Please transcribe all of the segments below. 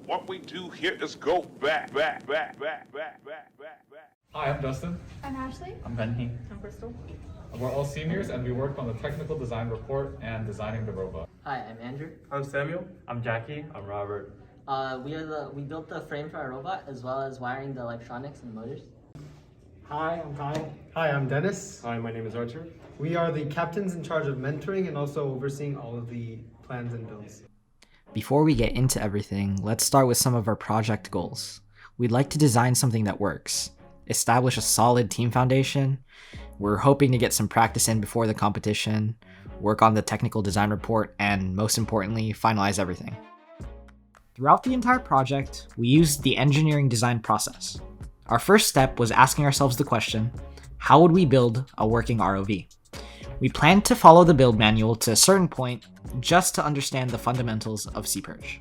What we do here is go back. Hi, I'm Justin. I'm Ashley. I'm Benny. I'm Crystal. We're all seniors and we worked on the technical design report and designing the robot. Hi, I'm Andrew. I'm Samuel. I'm Jackie. I'm Robert. We built the frame for our robot as well as wiring the electronics and motors. Hi, I'm Kyle. Hi, I'm Dennis. Hi, my name is Archer. We are the captains in charge of mentoring and also overseeing all of the plans and builds. Before we get into everything, let's start with some of our project goals. We'd like to design something that works, establish a solid team foundation. We're hoping to get some practice in before the competition, work on the technical design report, and most importantly, finalize everything. Throughout the entire project, we used the engineering design process. Our first step was asking ourselves the question, how would we build a working ROV? We planned to follow the build manual to a certain point just to understand the fundamentals of Seaperch.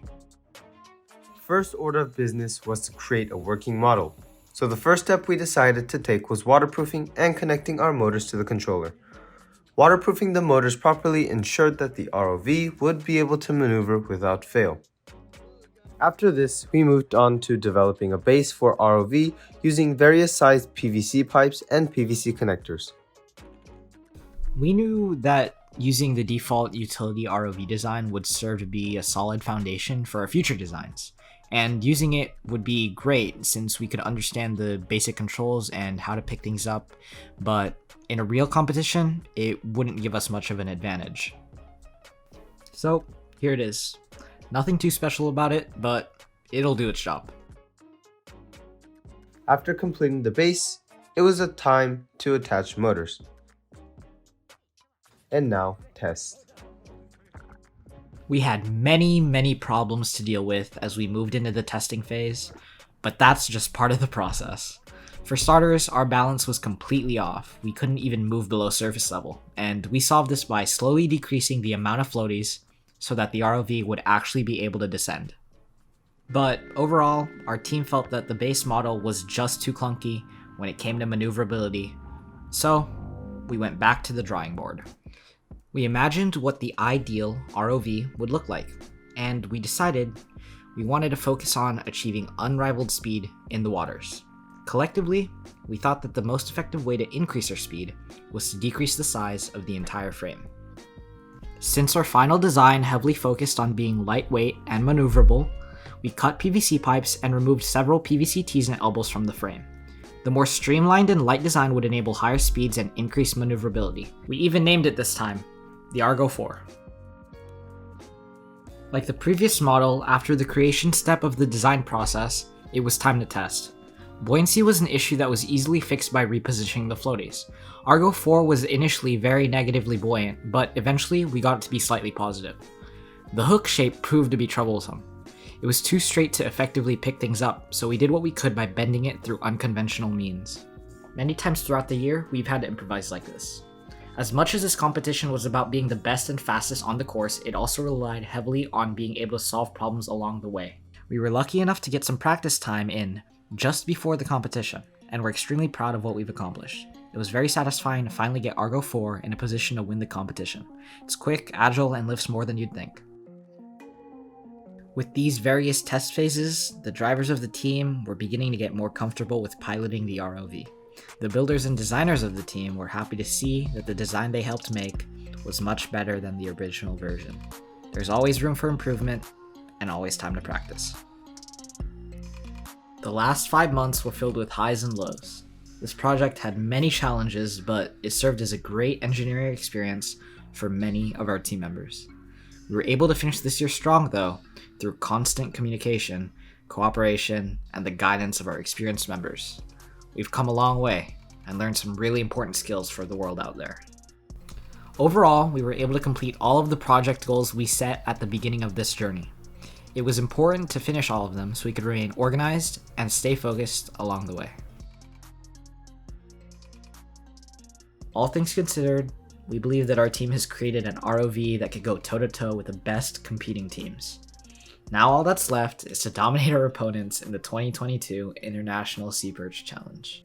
First order of business was to create a working model. So the first step we decided to take was waterproofing and connecting our motors to the controller. Waterproofing the motors properly ensured that the ROV would be able to maneuver without fail. After this, we moved on to developing a base for ROV using various sized PVC pipes and PVC connectors. We knew that using the default utility ROV design would serve to be a solid foundation for our future designs, and using it would be great since we could understand the basic controls and how to pick things up, but in a real competition, it wouldn't give us much of an advantage. So here it is. Nothing too special about it, but it'll do its job. After completing the base, it was a time to attach motors. And now, test. We had many problems to deal with as we moved into the testing phase, but that's just part of the process. For starters, our balance was completely off. We couldn't even move below surface level, and we solved this by slowly decreasing the amount of floaties so that the ROV would actually be able to descend. But overall, our team felt that the base model was just too clunky when it came to maneuverability, so we went back to the drawing board. We imagined what the ideal ROV would look like, and we decided we wanted to focus on achieving unrivaled speed in the waters. Collectively, we thought that the most effective way to increase our speed was to decrease the size of the entire frame. Since our final design heavily focused on being lightweight and maneuverable, we cut PVC pipes and removed several PVC T's and elbows from the frame. The more streamlined and light design would enable higher speeds and increased maneuverability. We even named it this time, the Argo 4. Like the previous model, after the creation step of the design process, it was time to test. Buoyancy was an issue that was easily fixed by repositioning the floaties. Argo 4 was initially very negatively buoyant, but eventually we got it to be slightly positive. The hook shape proved to be troublesome. It was too straight to effectively pick things up, so we did what we could by bending it through unconventional means. Many times throughout the year, we've had to improvise like this. As much as this competition was about being the best and fastest on the course, it also relied heavily on being able to solve problems along the way. We were lucky enough to get some practice time in just before the competition, and we're extremely proud of what we've accomplished. It was very satisfying to finally get Argo 4 in a position to win the competition. It's quick, agile, and lifts more than you'd think. With these various test phases, the drivers of the team were beginning to get more comfortable with piloting the ROV. The builders and designers of the team were happy to see that the design they helped make was much better than the original version. There's always room for improvement, and always time to practice. The last 5 months were filled with highs and lows. This project had many challenges, but it served as a great engineering experience for many of our team members. We were able to finish this year strong though, through constant communication, cooperation, and the guidance of our experienced members. We've come a long way and learned some really important skills for the world out there. Overall, we were able to complete all of the project goals we set at the beginning of this journey. It was important to finish all of them so we could remain organized and stay focused along the way. All things considered, we believe that our team has created an ROV that could go toe-to-toe with the best competing teams. Now all that's left is to dominate our opponents in the 2022 International Seaperch Challenge.